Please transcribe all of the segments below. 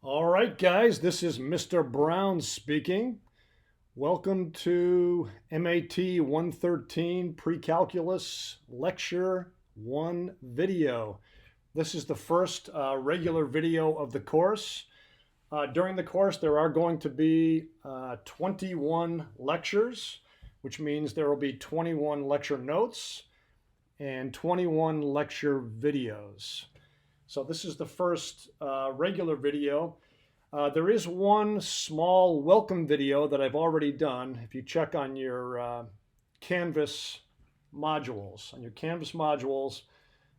All right, guys, this is Mr. Brown speaking. Welcome to MAT 113 Precalculus Lecture 1 video. This is the first regular video of the course. During the course, there are going to be 21 lectures, which means there will be 21 lecture notes and 21 lecture videos. So this is the first regular video. There is one small welcome video that I've already done. If you check on your Canvas modules,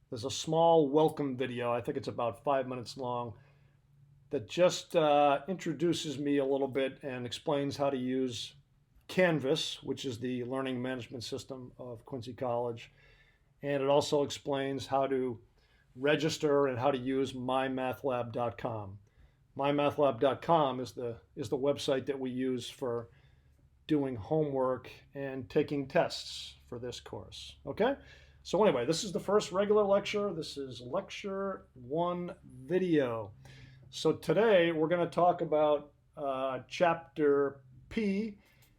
there's a small welcome video. I think it's about 5 minutes long that just introduces me a little bit and explains how to use Canvas, which is the learning management system of Quincy College. And it also explains how to register and how to use mymathlab.com. Mymathlab.com is the website that we use for doing homework and taking tests for this course. Okay? So anyway, this is the first regular lecture. This is lecture 1 video. So today we're going to talk about chapter P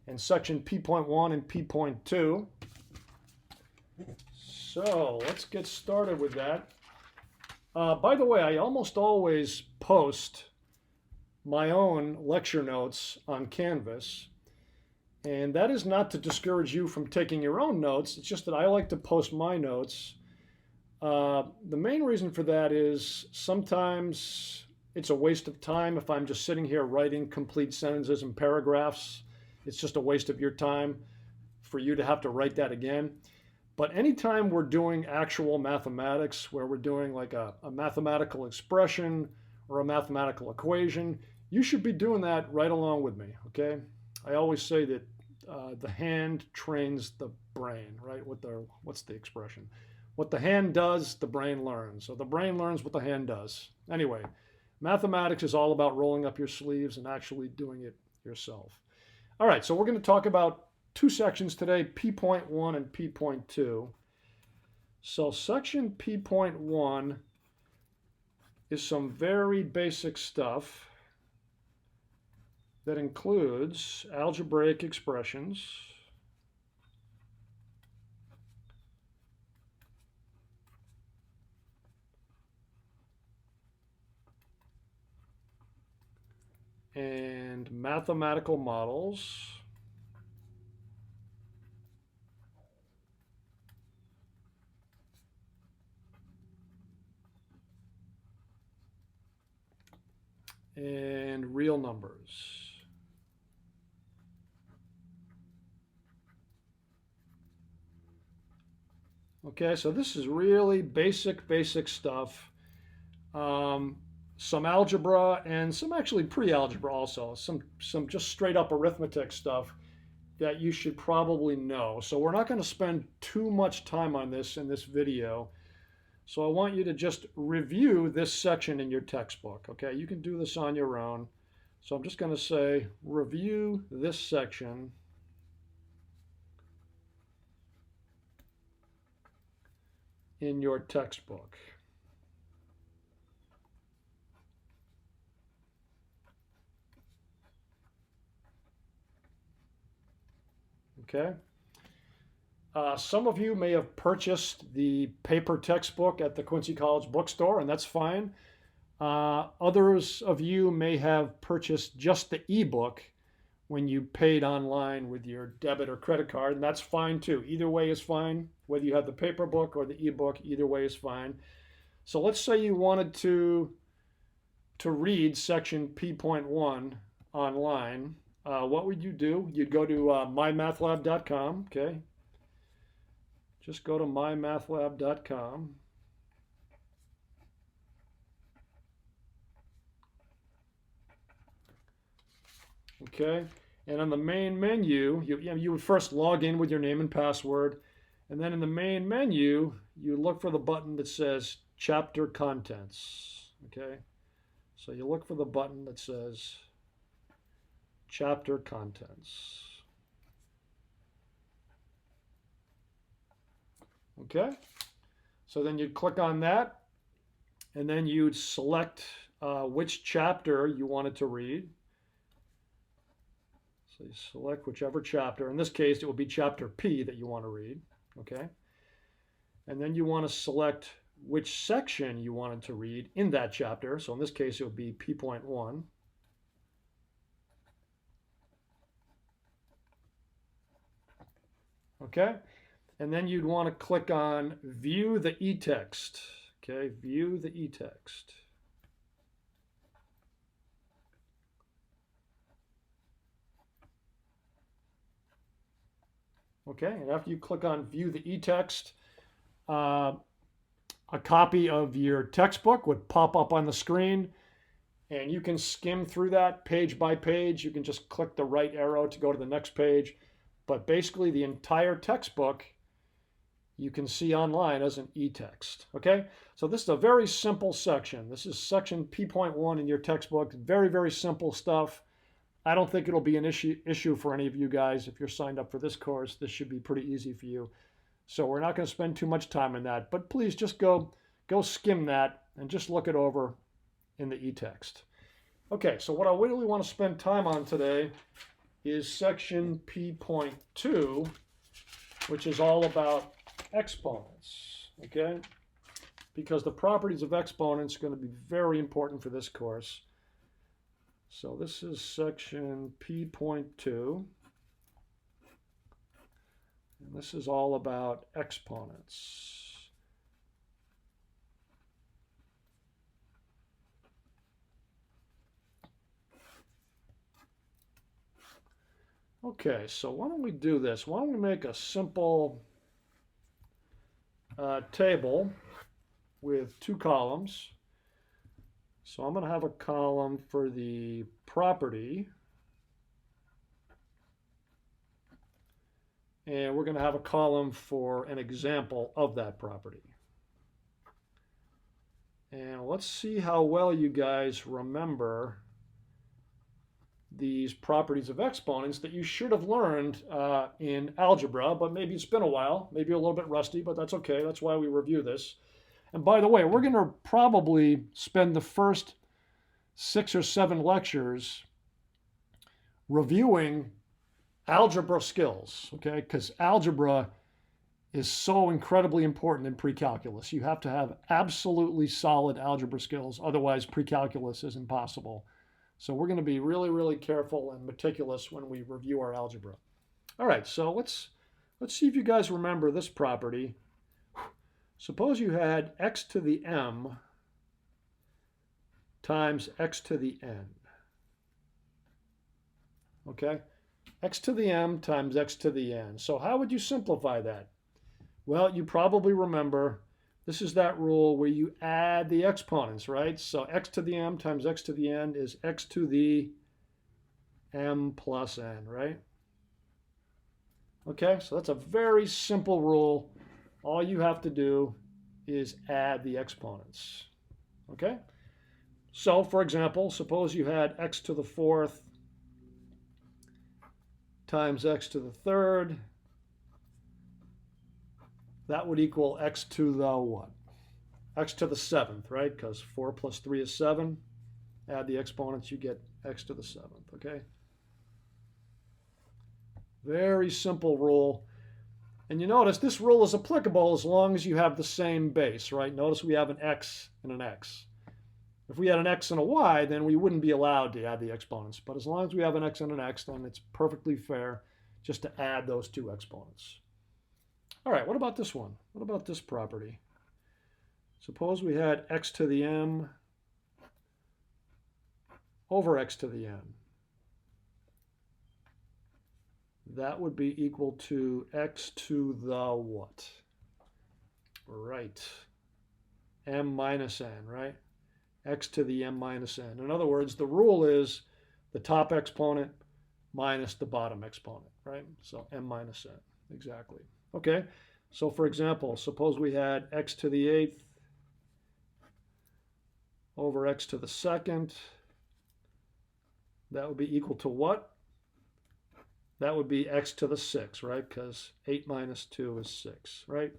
and section P.1 and P.2. So let's get started with that. By the way, I almost always post my own lecture notes on Canvas. And that is not to discourage you from taking your own notes. It's just that I like to post my notes. The main reason for that is sometimes it's a waste of time if I'm just sitting here writing complete sentences and paragraphs. It's just a waste of your time for you to have to write that again. But anytime we're doing actual mathematics, where we're doing like a mathematical expression or a mathematical equation, you should be doing that right along with me, okay? I always say that the hand trains the brain, right? What's the expression? What the hand does, the brain learns. So the brain learns what the hand does. Anyway, mathematics is all about rolling up your sleeves and actually doing it yourself. All right, so we're going to talk about two sections today, P.1 and P.2. So section P.1 is some very basic stuff that includes algebraic expressions, and mathematical models, and real numbers. Okay, so this is really basic stuff. Some algebra and some actually pre-algebra also. Some just straight up arithmetic stuff that you should probably know. So we're not going to spend too much time on this in this video. So I want you to just review this section in your textbook, okay? You can do this on your own. So I'm just going to say review this section in your textbook. Okay? Some of you may have purchased the paper textbook at the Quincy College bookstore, and that's fine. Others of you may have purchased just the ebook when you paid online with your debit or credit card, and that's fine too. Either way is fine. Whether you have the paper book or the ebook, either way is fine. So let's say you wanted to read section P.1 online. What would you do? You'd go to mymathlab.com, okay? Just go to mymathlab.com. Okay, and on the main menu, you would first log in with your name and password, and then in the main menu, you look for the button that says Chapter Contents. Okay, so you look for the button that says Chapter Contents. Okay, so then you'd click on that, and then you'd select which chapter you wanted to read. So you select whichever chapter. In this case, it will be chapter P that you want to read, okay? And then you want to select which section you wanted to read in that chapter. So in this case, it would be P.1. Okay? And then you'd want to click on View the eText. Okay, View the eText. Okay, and after you click on View the eText, a copy of your textbook would pop up on the screen, and you can skim through that page by page. You can just click the right arrow to go to the next page. But basically, the entire textbook you can see online as an e-text. Okay, so this is a very simple section. This is section P.1 in your textbook. Very, very simple stuff. I don't think it'll be an issue for any of you guys. If you're signed up for this course, this should be pretty easy for you. So we're not going to spend too much time on that, but please just go skim that and just look it over in the e-text. Okay, so what I really want to spend time on today is section P.2, which is all about exponents, okay? Because the properties of exponents are going to be very important for this course. So this is section P.2. And this is all about exponents. Okay, so why don't we do this? Why don't we make a simple table with two columns. So I'm going to have a column for the property. And we're going to have a column for an example of that property. And let's see how well you guys remember these properties of exponents that you should have learned in algebra, but maybe it's been a while, maybe a little bit rusty, but that's okay. That's why we review this. And by the way, we're going to probably spend the first 6 or 7 lectures reviewing algebra skills, okay? Because algebra is so incredibly important in precalculus. You have to have absolutely solid algebra skills, otherwise precalculus is impossible. So we're going to be really, really careful and meticulous when we review our algebra. All right, so let's see if you guys remember this property. Suppose you had x to the m times x to the n. Okay? X to the m times x to the n. So how would you simplify that? Well, you probably remember this is that rule where you add the exponents, right? So x to the m times x to the n is x to the m plus n, right? Okay, so that's a very simple rule. All you have to do is add the exponents, okay? So, for example, suppose you had x to the 4th times x to the 3rd. That would equal x to the what? X to the 7th, right? Because 4 plus 3 is 7. Add the exponents, you get x to the 7th, okay? Very simple rule. And you notice this rule is applicable as long as you have the same base, right? Notice we have an x and an x. If we had an x and a y, then we wouldn't be allowed to add the exponents. But as long as we have an x and an x, then it's perfectly fair just to add those two exponents. All right, what about this one? What about this property? Suppose we had x to the m over x to the n. That would be equal to x to the what? Right. M minus n, right? X to the m minus n. In other words, the rule is the top exponent minus the bottom exponent, right? So m minus n, exactly. Okay, so for example, suppose we had x to the 8th over x to the 2nd. That would be equal to what? That would be x to the 6, right? Because 8 minus 2 is 6, right?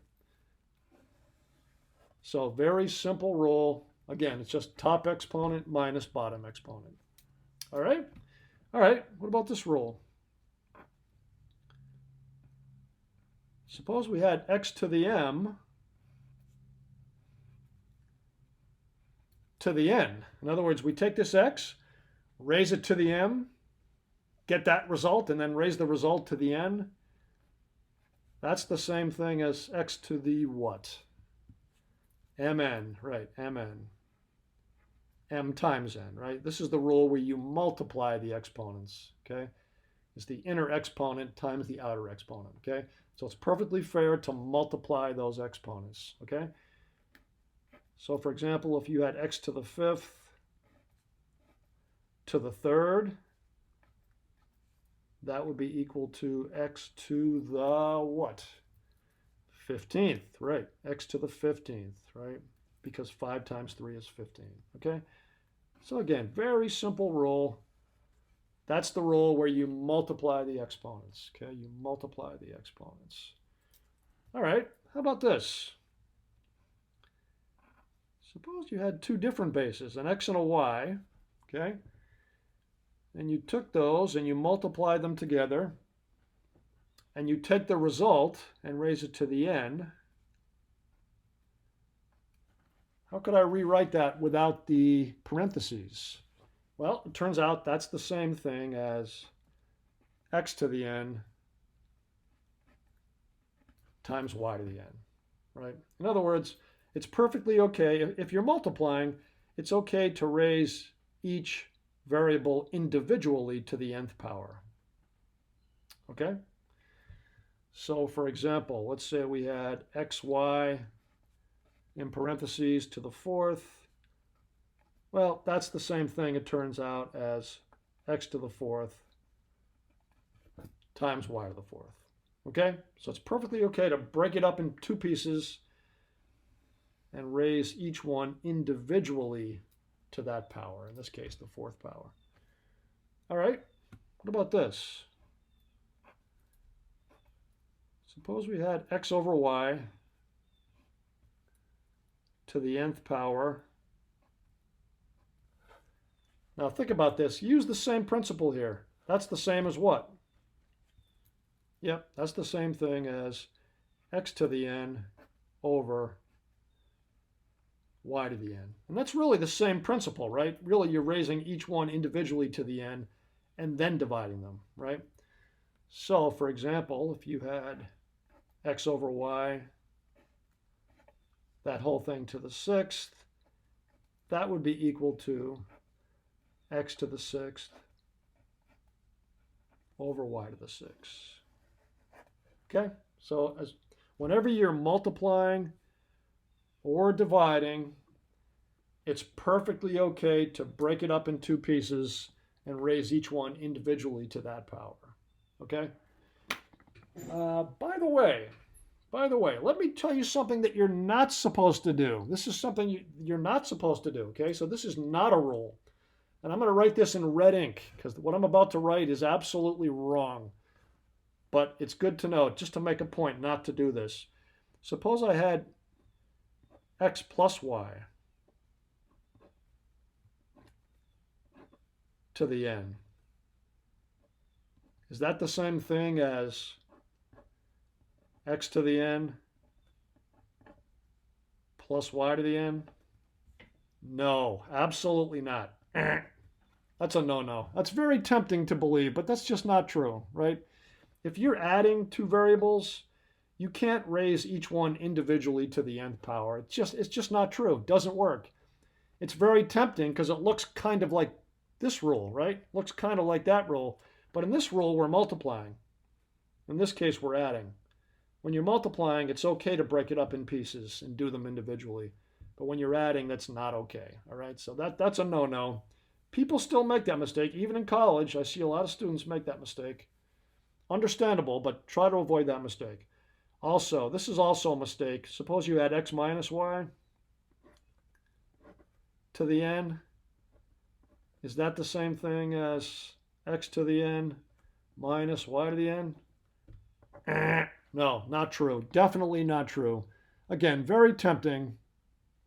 So very simple rule. Again, it's just top exponent minus bottom exponent. All right? All right, what about this rule? Suppose we had x to the m to the n. In other words, we take this x, raise it to the m, get that result, and then raise the result to the n. That's the same thing as x to the what? mn, right, mn. M times n, right? This is the rule where you multiply the exponents, okay? It's the inner exponent times the outer exponent, okay? So it's perfectly fair to multiply those exponents, okay? So for example, if you had x to the 5th to the 3rd, that would be equal to x to the what? 15th, right? X to the 15th, right? Because 5 times 3 is 15, okay? So again, very simple rule. That's the rule where you multiply the exponents, okay? You multiply the exponents. All right, how about this? Suppose you had two different bases, an x and a y, okay? And you took those and you multiply them together, and you take the result and raise it to the n. How could I rewrite that without the parentheses? Well, it turns out that's the same thing as x to the n times y to the n, right? In other words, it's perfectly okay. If you're multiplying, it's okay to raise each variable individually to the nth power, okay? So for example, let's say we had xy in parentheses to the 4th. Well, that's the same thing, it turns out, as x to the 4th times y to the 4th. Okay? So it's perfectly okay to break it up in two pieces and raise each one individually to that power, in this case, the 4th power. All right, what about this? Suppose we had x over y to the nth power. Now think about this. Use the same principle here. That's the same as what? Yep, that's the same thing as x to the n over y to the n. And that's really the same principle, right? Really, you're raising each one individually to the n and then dividing them, right? So, for example, if you had x over y, that whole thing to the 6th, that would be equal to x to the 6th over y to the 6th. Okay, so whenever you're multiplying or dividing, it's perfectly okay to break it up in two pieces and raise each one individually to that power. Okay? By the way, let me tell you something that you're not supposed to do. This is something you're not supposed to do, okay? So this is not a rule. And I'm going to write this in red ink because what I'm about to write is absolutely wrong. But it's good to know, just to make a point, not to do this. Suppose I had x plus y to the n. Is that the same thing as x to the n plus y to the n? No, absolutely not. That's a no-no. That's very tempting to believe, but that's just not true, right? If you're adding two variables, you can't raise each one individually to the nth power. It's just not true. It doesn't work. It's very tempting because it looks kind of like this rule, right? Looks kind of like that rule. But in this rule, we're multiplying. In this case, we're adding. When you're multiplying, it's okay to break it up in pieces and do them individually. But when you're adding, that's not okay, all right? So that's a no-no. People still make that mistake. Even in college, I see a lot of students make that mistake. Understandable, but try to avoid that mistake. Also, this is also a mistake. Suppose you add x minus y to the n. Is that the same thing as x to the n minus y to the n? No, not true. Definitely not true. Again, very tempting,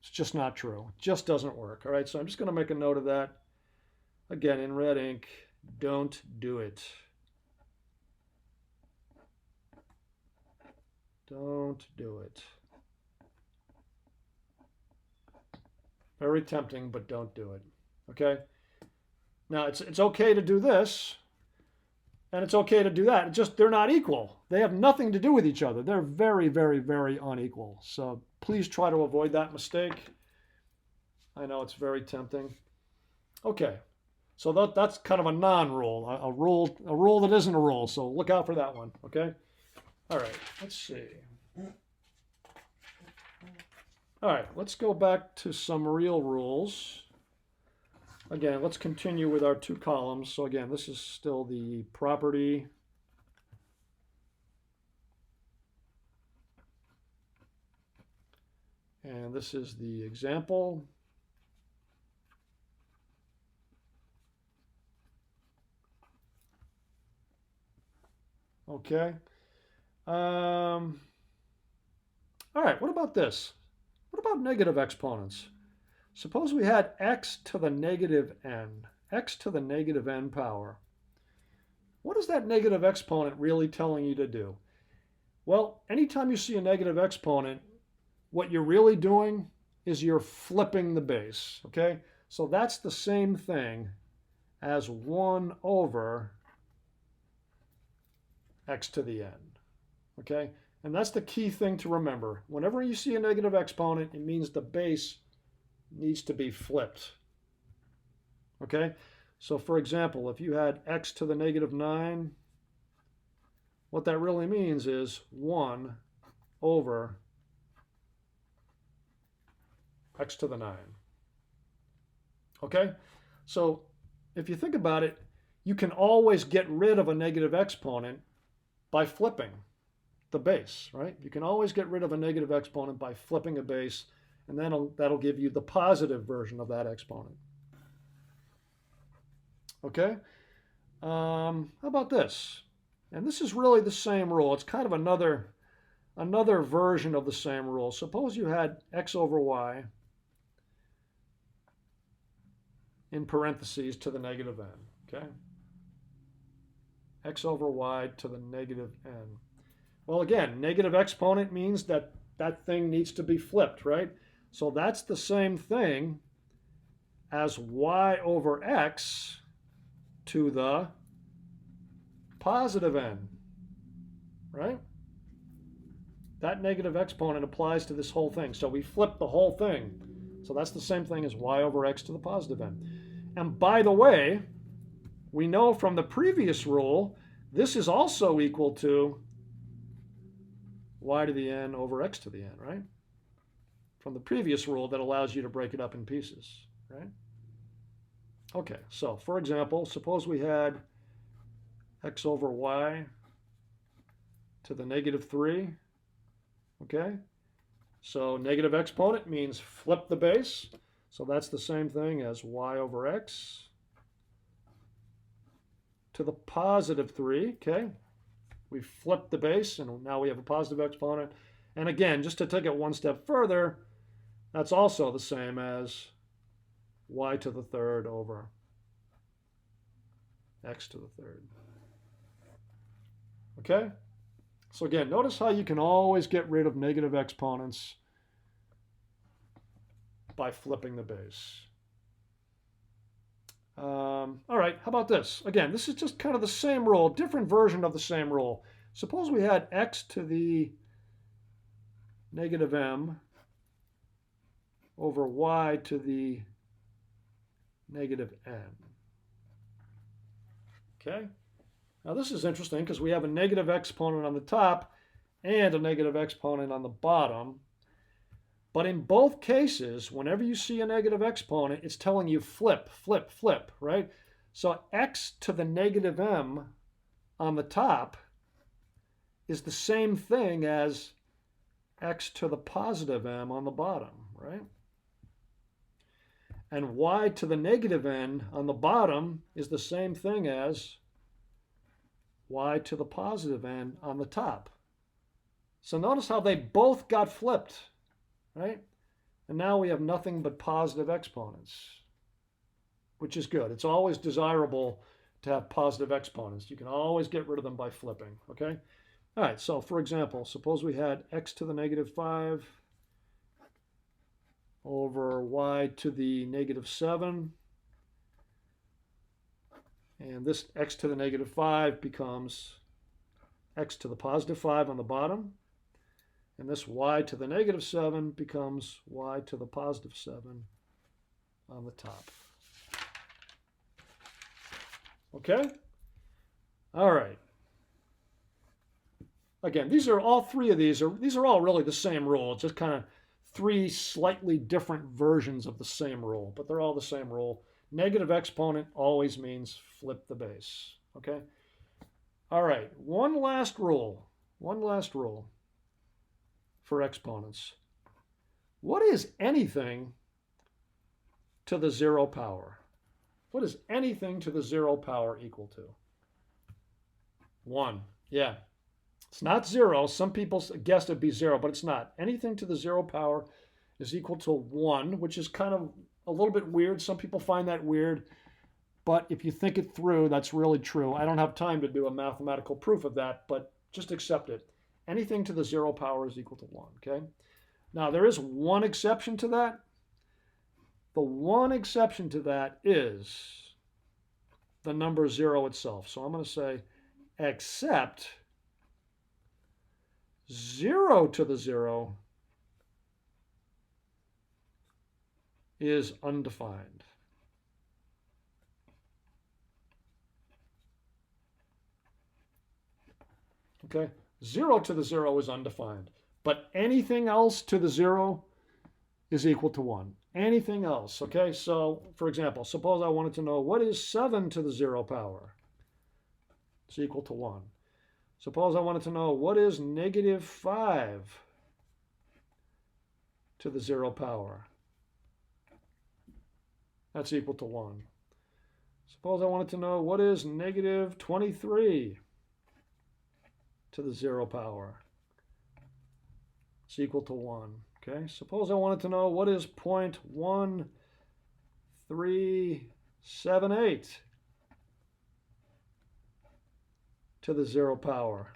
It's just not true. It just doesn't work. All right, so I'm just going to make a note of that. Again, in red ink, don't do it. Don't do it. Very tempting, but don't do it. Okay? Now, it's okay to do this, and it's okay to do that. It's just they're not equal. They have nothing to do with each other. They're very, very, very unequal. So please try to avoid that mistake. I know it's very tempting. Okay, so that's kind of a non-rule, a rule that isn't a rule. So look out for that one. Okay. All right. Let's see. All right. Let's go back to some real rules. Again, let's continue with our two columns. So again, this is still the property. And this is the example. Okay. All right, what about this? What about negative exponents? Suppose we had x to the negative n, x to the negative n power. What is that negative exponent really telling you to do? Well, anytime you see a negative exponent, what you're really doing is you're flipping the base, okay? So that's the same thing as 1 over x to the n, okay? And that's the key thing to remember. Whenever you see a negative exponent, it means the base needs to be flipped, okay? So for example, if you had x to the negative 9, what that really means is 1 over x to the 9. Okay? So if you think about it, you can always get rid of a negative exponent by flipping the base, right? You can always get rid of a negative exponent by flipping a base, and then that'll give you the positive version of that exponent. Okay? How about this? And this is really the same rule. It's kind of another version of the same rule. Suppose you had x over y in parentheses to the negative n, okay? X over y to the negative n. Well, again, negative exponent means that that thing needs to be flipped, right? So that's the same thing as y over x to the positive n, right? That negative exponent applies to this whole thing. So we flip the whole thing. So that's the same thing as y over x to the positive n. And by the way, we know from the previous rule, this is also equal to y to the n over x to the n, right? From the previous rule that allows you to break it up in pieces, right? Okay, so for example, suppose we had x over y to the negative 3, okay? So negative exponent means flip the base. So that's the same thing as y over x to the positive 3, okay? We flipped the base, and now we have a positive exponent. And again, just to take it one step further, that's also the same as y to the third over x to the third. Okay? So again, notice how you can always get rid of negative exponents by flipping the base. All right, how about this? Again, this is just kind of the same rule, different version of the same rule. Suppose we had x to the negative m over y to the negative n. Okay? Now this is interesting because we have a negative exponent on the top and a negative exponent on the bottom. But in both cases, whenever you see a negative exponent, it's telling you flip, flip, flip, right? So x to the negative m on the top is the same thing as x to the positive m on the bottom, right? And y to the negative n on the bottom is the same thing as y to the positive n on the top. So notice how they both got flipped, right? And now we have nothing but positive exponents, which is good. It's always desirable to have positive exponents. You can always get rid of them by flipping, okay? All right, so for example, suppose we had x to the negative 5 over y to the negative 7. And this x to the negative 5 becomes x to the positive 5 on the bottom. And this y to the negative 7 becomes y to the positive 7 on the top. Okay? All right. Again, these are all three of these are all really the same rule. It's just kind of three slightly different versions of the same rule, but they're all the same rule. Negative exponent always means flip the base. Okay? All right, one last rule for exponents. What is anything to the 0 power? What is anything to the 0 power equal to? 1. Yeah. It's not 0. Some people guessed it'd be 0, but it's not. Anything to the 0 power is equal to 1, which is kind of a little bit weird. Some people find that weird. But if you think it through, that's really true. I don't have time to do a mathematical proof of that, but just accept it. Anything to the 0 power is equal to 1, okay? Now, there is one exception to that. The one exception to that is the number 0 itself. So I'm going to say except 0 to the 0 is undefined. Okay, 0 to the 0 is undefined, but anything else to the 0 is equal to 1. Anything else, okay? So, for example, suppose I wanted to know what is 7 to the 0 power? It's equal to 1. Suppose I wanted to know what is negative 5 to the 0 power? That's equal to 1. Suppose I wanted to know what is negative 23 to the 0 power. It's equal to 1. Okay, suppose I wanted to know what is 0.1378 to the 0 power,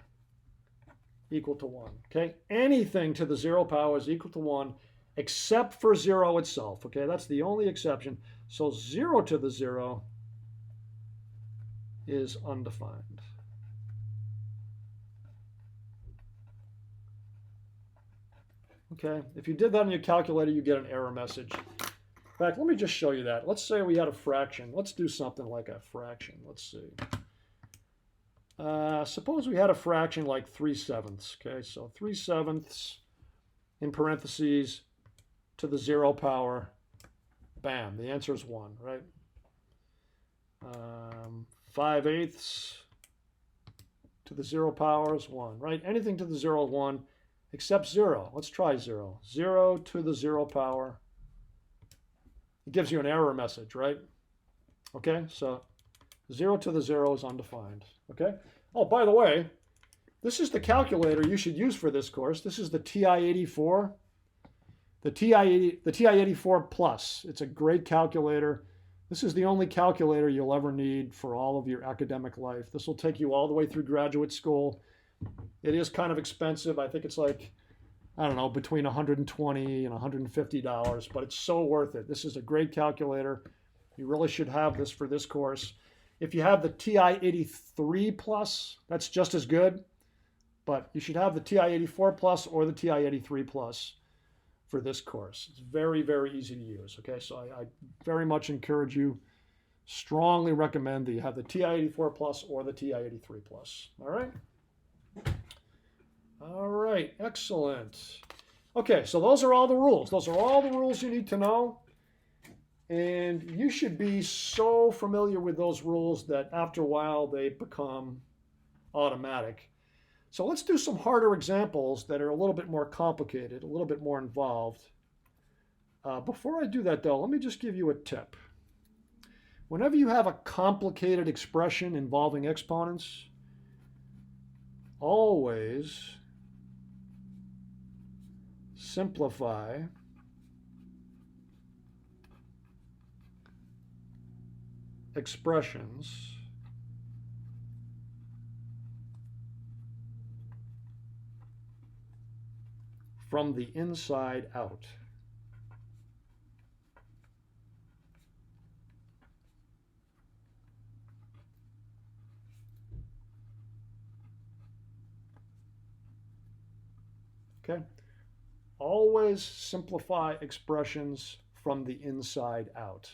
equal to 1. Okay, anything to the 0 power is equal to 1 except for 0 itself. Okay, that's the only exception. So 0 to the 0 is undefined. Okay, if you did that on your calculator, you get an error message. In fact, let me just show you that. Let's say we had a fraction. Let's do something like a fraction. Let's see. Suppose we had a fraction like 3/7. Okay, so 3/7 in parentheses to the 0 power. Bam, the answer is 1, right? 5/8 to the 0 power is 1, right? Anything to the 0 is 1. Except 0. Let's try 0. 0 to the 0 power. It gives you an error message, right? Okay, so 0 to the 0 is undefined. Okay? Oh, by the way, this is the calculator you should use for this course. This is the TI-84. The TI-84 Plus. It's a great calculator. This is the only calculator you'll ever need for all of your academic life. This will take you all the way through graduate school. It is kind of expensive. I think it's like, I don't know, between $120 and $150, but it's so worth it. This is a great calculator. You really should have this for this course. If you have the TI-83 Plus, that's just as good, but you should have the TI-84 Plus or the TI-83 Plus for this course. It's very, very easy to use, okay? So I very much encourage you, strongly recommend that you have the TI-84 Plus or the TI-83 Plus, all right? All right, excellent. Okay, so those are all the rules. Those are all the rules you need to know. And you should be so familiar with those rules that after a while they become automatic. So let's do some harder examples that are a little bit more complicated, a little bit more involved. Before I do that though, let me just give you a tip. Whenever you have a complicated expression involving exponents, always simplify expressions from the inside out. Okay? Always simplify expressions from the inside out.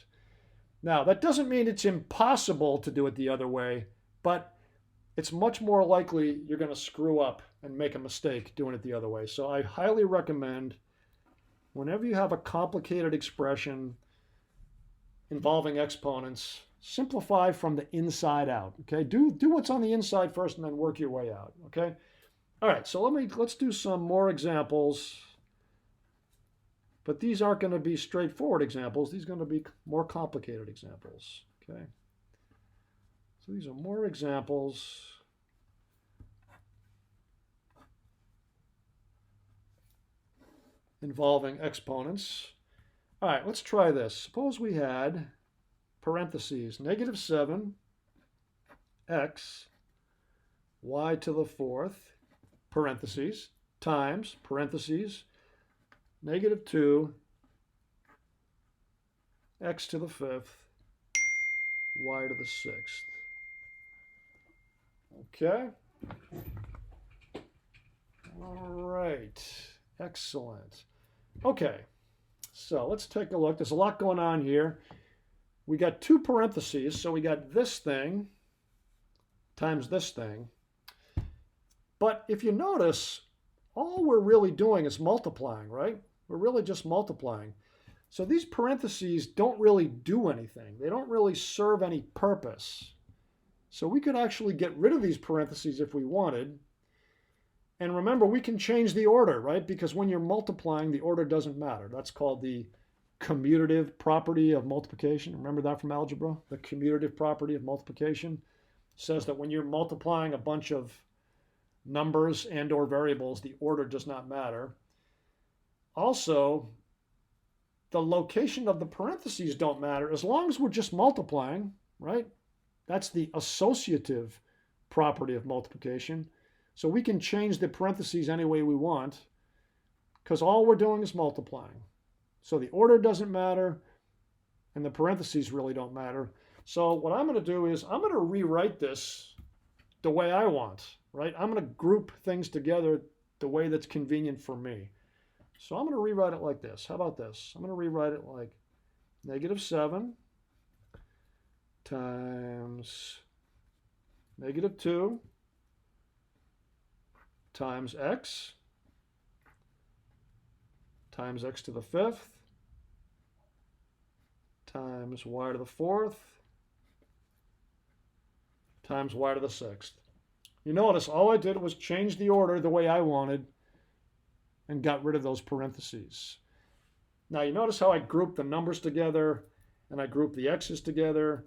Now, that doesn't mean it's impossible to do it the other way, but it's much more likely you're going to screw up and make a mistake doing it the other way. So I highly recommend whenever you have a complicated expression involving exponents, simplify from the inside out. Okay, do what's on the inside first and then work your way out. Okay. All right, so let's do some more examples. But these aren't going to be straightforward examples. These are going to be more complicated examples. Okay. So these are more examples. Involving exponents. All right, let's try this. Suppose we had parentheses, -7 x y to the 4th, parentheses, times, parentheses, -2 x to the 5th, y to the 6th. Okay. All right. Excellent. Okay. So let's take a look. There's a lot going on here. We got two parentheses, so we got this thing times this thing. But if you notice, all we're really doing is multiplying, right? We're really just multiplying. So these parentheses don't really do anything. They don't really serve any purpose. So we could actually get rid of these parentheses if we wanted. And remember, we can change the order, right? Because when you're multiplying, the order doesn't matter. That's called the commutative property of multiplication. Remember that from algebra? The commutative property of multiplication says that when you're multiplying a bunch of numbers and or variables, the order does not matter. Also, the location of the parentheses don't matter as long as we're just multiplying, right? That's the associative property of multiplication. So we can change the parentheses any way we want because all we're doing is multiplying. So the order doesn't matter and the parentheses really don't matter. So what I'm going to do is I'm going to rewrite this the way I want, right? I'm going to group things together the way that's convenient for me. So I'm going to rewrite it like this. How about this? I'm going to rewrite it like -7 times -2 times x times x to the 5th times y to the 4th times y to the 6th. You notice all I did was change the order the way I wanted and got rid of those parentheses. Now you notice how I grouped the numbers together and I grouped the x's together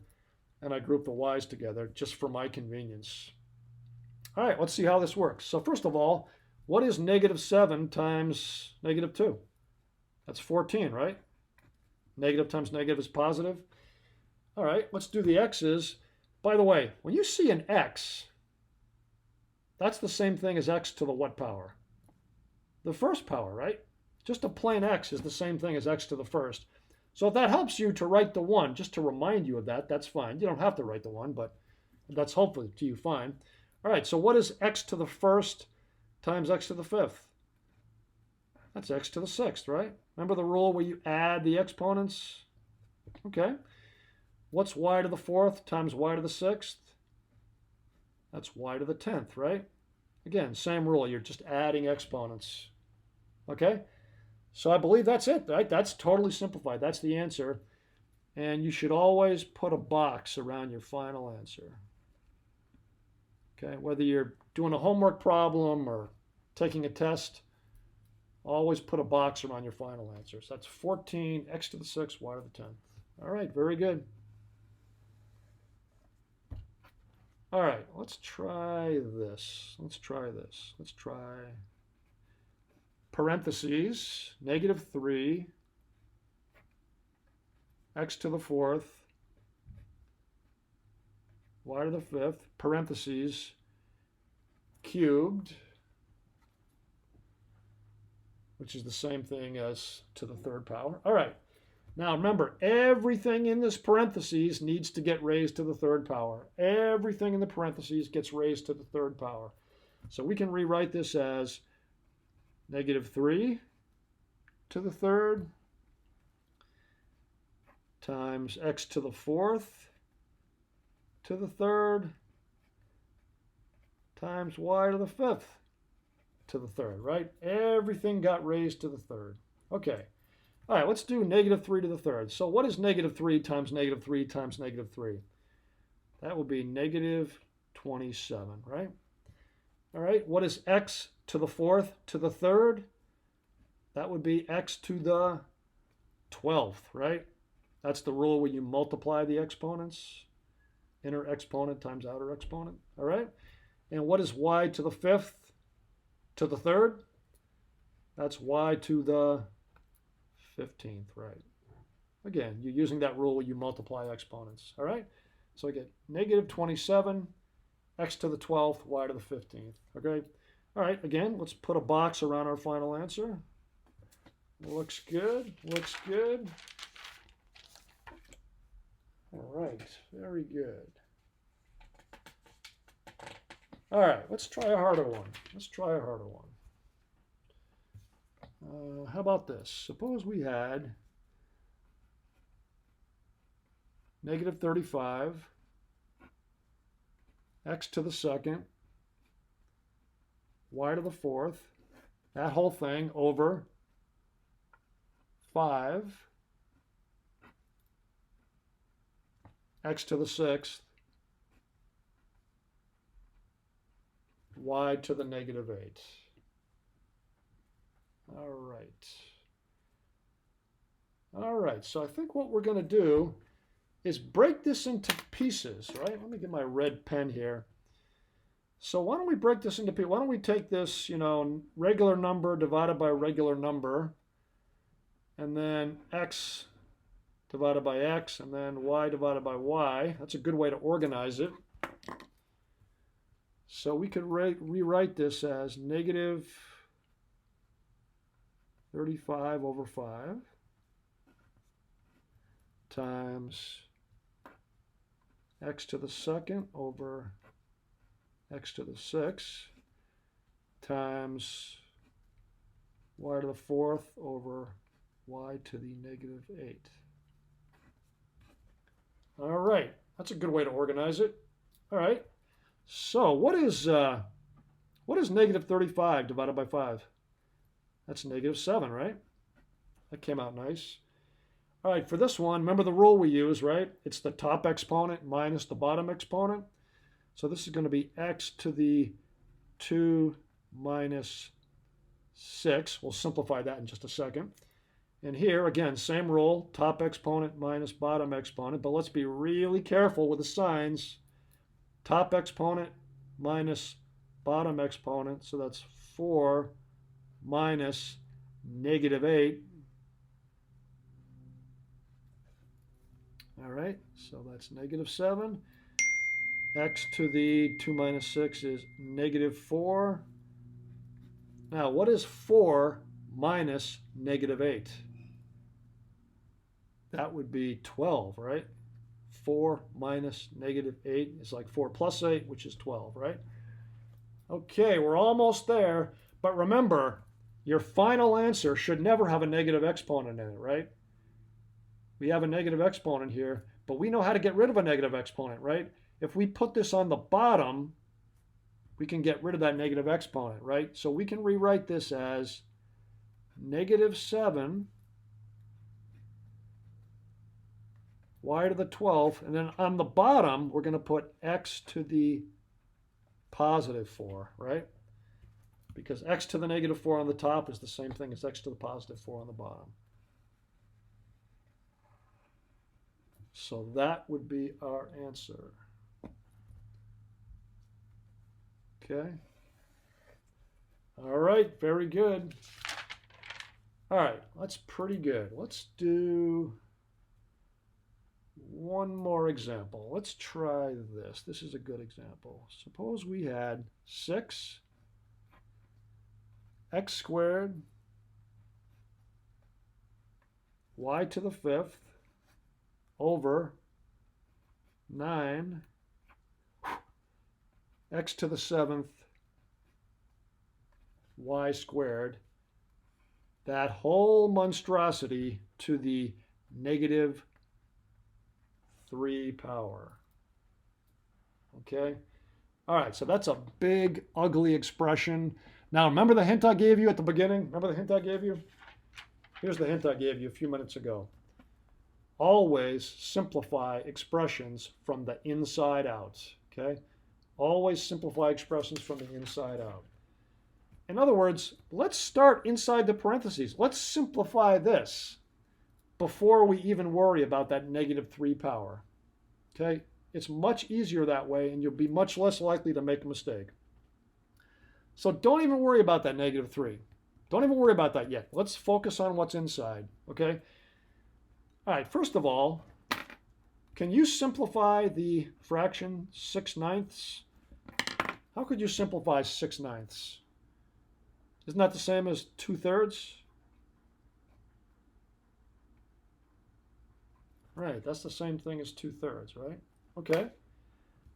and I grouped the y's together just for my convenience. All right, let's see how this works. So first of all, what is -7 times -2? That's 14, right? Negative times negative is positive. All right, let's do the x's. By the way, when you see an x, that's the same thing as x to the what power? The first power, right? Just a plain x is the same thing as x to the first. So if that helps you to write the 1, just to remind you of that, that's fine. You don't have to write the 1, but that's hopefully to you fine. All right, so what is x to the 1st times x to the 5th? That's x to the 6th, right? Remember the rule where you add the exponents? Okay. What's y to the 4th times y to the 6th? That's y to the 10th, right? Again, same rule. You're just adding exponents. Okay? So I believe that's it, right? That's totally simplified. That's the answer. And you should always put a box around your final answer. Okay? Whether you're doing a homework problem or taking a test, always put a box around your final answer. So that's 14, x to the 6th, y to the 10th. All right, very good. All right, let's try this. Let's try parentheses, -3, x to the 4th, y to the fifth, parentheses, cubed, which is the same thing as to the third power. All right. Now remember, everything in this parentheses needs to get raised to the third power. Everything in the parentheses gets raised to the third power. So we can rewrite this as negative 3 to the third times x to the fourth to the third times y to the fifth to the third, right? Everything got raised to the third. Okay. All right, let's do negative 3 to the third. So what is negative 3 times negative 3 times negative 3? That will be negative 27, right? All right, what is x to the fourth to the third? That would be x to the 12th, right? That's the rule where you multiply the exponents. Inner exponent times outer exponent, all right? And what is y to the fifth to the third? That's y to the 15th, right? Again, you're using that rule where you multiply exponents, all right? So I get negative 27, x to the 12th, y to the 15th, okay? All right, again, let's put a box around our final answer. Looks good, looks good. All right, very good. All right, let's try a harder one. Let's try a harder one. How about this? Suppose we had negative 35, x to the second, y to the fourth, that whole thing over 5, x to the sixth, y to the negative 8. All right. All right, so I think what we're going to do is break this into pieces, right? Let me get my red pen here. So why don't we break this into pieces? Why don't we take this, regular number divided by regular number, and then x divided by x, and then y divided by y. That's a good way to organize it. So we could rewrite this as negative 35 over 5 times x to the second over x to the sixth times y to the fourth over y to the negative 8. All right, that's a good way to organize it. All right, so what is negative 35 divided by 5? That's negative 7, right? That came out nice. All right, for this one, remember the rule we use, right? It's the top exponent minus the bottom exponent. So this is going to be x to the 2 minus 6. We'll simplify that in just a second. And here, again, same rule, top exponent minus bottom exponent, but let's be really careful with the signs. Top exponent minus bottom exponent, so that's 4 minus negative 8. All right, so that's negative 7. X to the 2 minus 6 is negative 4. Now, what is 4 minus negative 8? That would be 12, right? 4 minus negative 8 is like 4 plus 8, which is 12, right? Okay, we're almost there. But remember, your final answer should never have a negative exponent in it, right? We have a negative exponent here, but we know how to get rid of a negative exponent, right? If we put this on the bottom, we can get rid of that negative exponent, right? So we can rewrite this as negative 7 y to the 12th, and then on the bottom, we're going to put x to the positive 4, right? Because x to the negative 4 on the top is the same thing as x to the positive 4 on the bottom. So that would be our answer. Okay. All right, very good. All right, that's pretty good. Let's do one more example. Let's try this. This is a good example. Suppose we had 6 x squared y to the 5th over 9 x to the 7th y squared, that whole monstrosity to the negative 3 power. Okay? All right, so that's a big, ugly expression. Now, remember the hint I gave you at the beginning? Remember the hint I gave you? Here's the hint I gave you a few minutes ago. Always simplify expressions from the inside out. Okay? Always simplify expressions from the inside out. In other words, let's start inside the parentheses. Let's simplify this before we even worry about that negative 3 power. Okay? It's much easier that way, and you'll be much less likely to make a mistake. So don't even worry about that negative 3. Don't even worry about that yet. Let's focus on what's inside. Okay? All right, first of all, can you simplify the fraction 6/9? How could you simplify 6/9? Isn't that the same as 2/3? Right, that's the same thing as 2/3, right? Okay.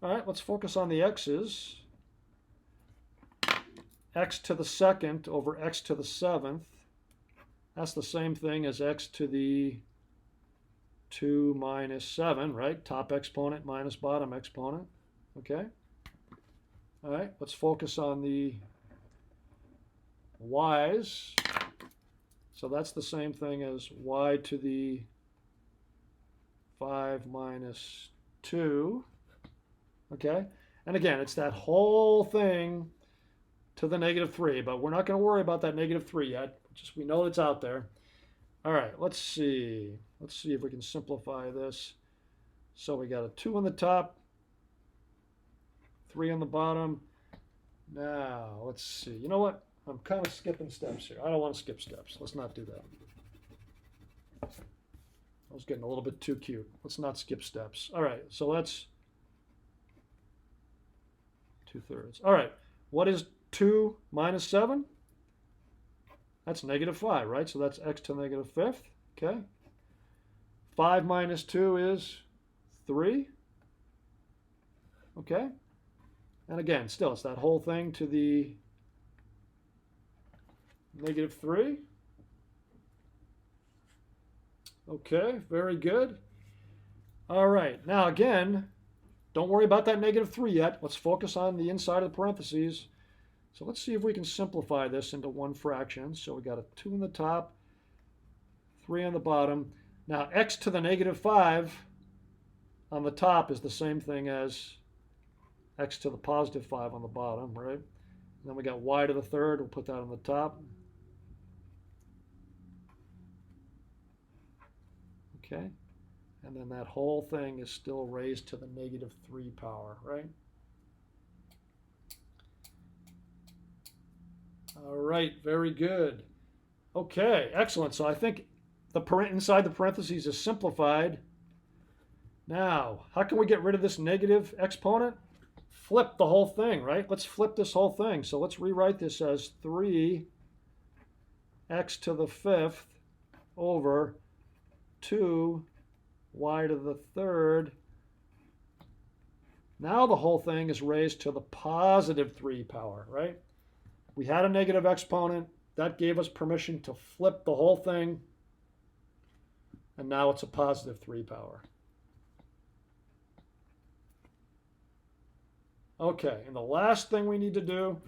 All right, let's focus on the x's. X to the 2nd over x to the 7th. That's the same thing as x to the 2 minus 7, right? Top exponent minus bottom exponent. Okay. All right, let's focus on the y's. So that's the same thing as y to the 5 minus 2. Okay. And again, it's that whole thing to the negative 3, but we're not going to worry about that negative 3 yet. Just we know it's out there. All right, let's see. Let's see if we can simplify this. So we got a 2 on the top, 3 on the bottom. Now, let's see. You know what? I'm kind of skipping steps here. I don't want to skip steps. Let's not do that. I was getting a little bit too cute. Let's not skip steps. All right, so that's 2/3. All right, what is 2 minus 7? That's negative 5, right? So that's x to the negative 5th. Okay. 5 minus 2 is 3. Okay. And again, still, it's that whole thing to the negative 3. Okay, very good. All right, now again, don't worry about that negative 3 yet. Let's focus on the inside of the parentheses. So let's see if we can simplify this into one fraction. So we got a 2 on the top, 3 on the bottom. Now x to the negative 5 on the top is the same thing as x to the positive 5 on the bottom, right? And then we got y to the 3rd. We'll put that on the top. Okay. And then that whole thing is still raised to the negative 3 power, right? All right, very good. Okay, excellent. So I think the inside the parentheses is simplified. Now, how can we get rid of this negative exponent? Flip the whole thing, right? Let's flip this whole thing. So let's rewrite this as 3x to the 5th over 2y to the 3rd. Now the whole thing is raised to the positive 3 power, right? We had a negative exponent. That gave us permission to flip the whole thing. And now it's a positive 3 power. Okay, and the last thing we need to do,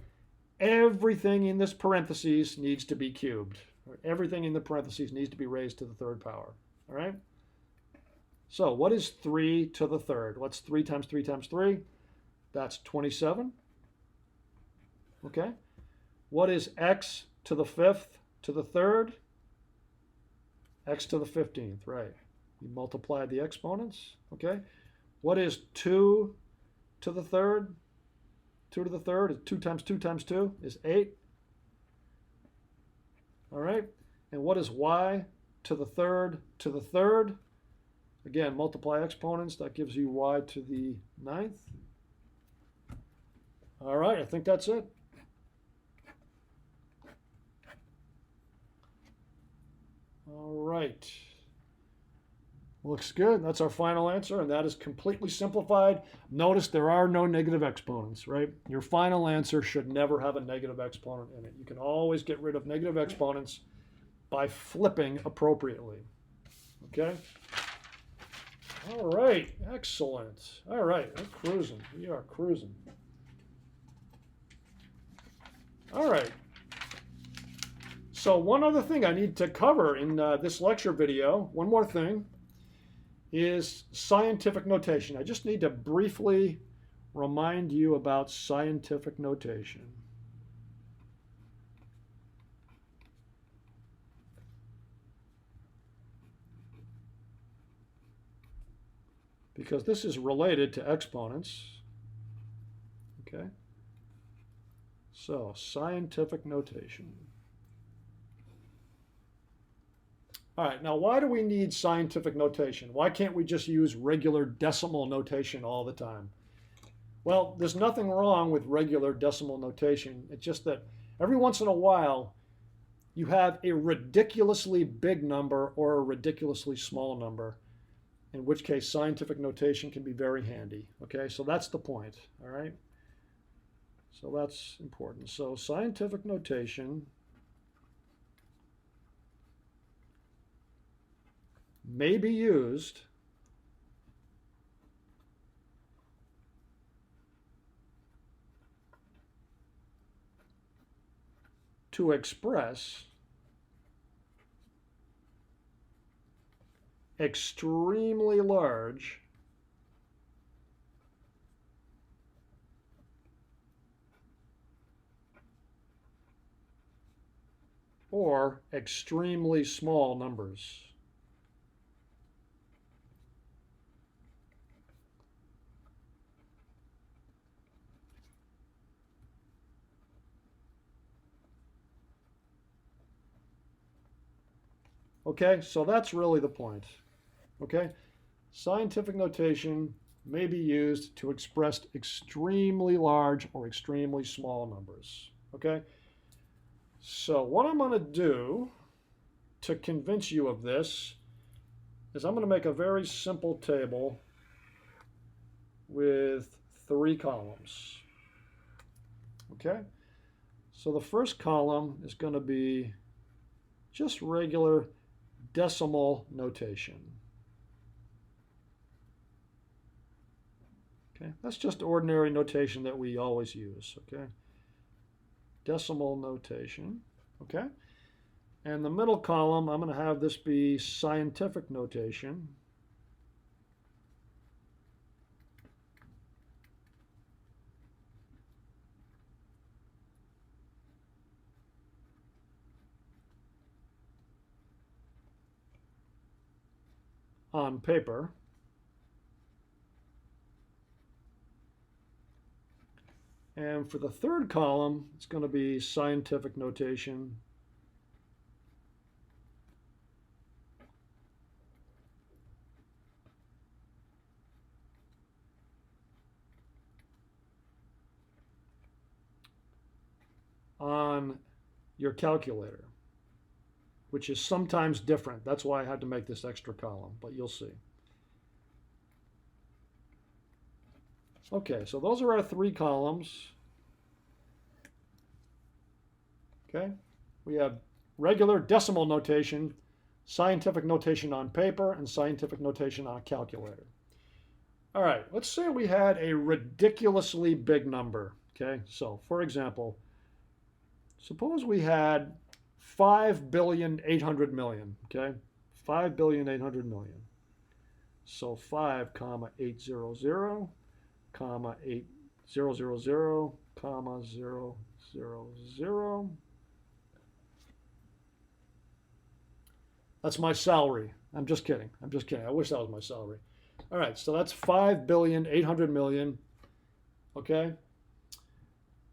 everything in this parentheses needs to be cubed. Everything in the parentheses needs to be raised to the 3rd power. All right? So what is 3 to the 3rd? What's 3 times 3 times 3? That's 27. Okay? What is x to the 5th to the 3rd? X to the 15th, right. We multiplied the exponents, okay? What is 2 to the 3rd? 2 to the 3rd is 2 times 2 times 2 is 8. All right? And what is y to the 3rd to the 3rd? Again, multiply exponents. That gives you y to the 9th. All right, I think that's it. All right. Looks good. That's our final answer, and that is completely simplified. Notice there are no negative exponents, right? Your final answer should never have a negative exponent in it. You can always get rid of negative exponents by flipping appropriately. Okay? All right. Excellent. All right. We're cruising. We are cruising. All right. So one other thing I need to cover in this lecture video, one more thing, is scientific notation. I just need to briefly remind you about scientific notation. Because this is related to exponents. Okay? So, scientific notation. All right, now why do we need scientific notation? Why can't we just use regular decimal notation all the time? Well, there's nothing wrong with regular decimal notation. It's just that every once in a while, you have a ridiculously big number or a ridiculously small number, in which case scientific notation can be very handy. Okay, so that's the point, all right? So that's important. So scientific notation may be used to express extremely large or extremely small numbers. Okay, so that's really the point. Okay, scientific notation may be used to express extremely large or extremely small numbers. Okay, so what I'm going to do to convince you of this is I'm going to make a very simple table with 3 columns. Okay, so the first column is going to be just regular decimal notation. Okay, that's just ordinary notation that we always use. Okay, decimal notation. Okay, and the middle column, I'm going to have this be scientific notation. On paper. And for the third column, it's going to be scientific notation. On your calculator, which is sometimes different. That's why I had to make this extra column, but you'll see. Okay, so those are our 3 columns. Okay, we have regular decimal notation, scientific notation on paper, and scientific notation on a calculator. All right, let's say we had a ridiculously big number. Okay, so for example, suppose we had 5,800,000,000, okay? 5,800,000,000. So 5, 800, 8000, 000. That's my salary. I'm just kidding. I'm just kidding. I wish that was my salary. All right, so that's 5,800,000,000, okay?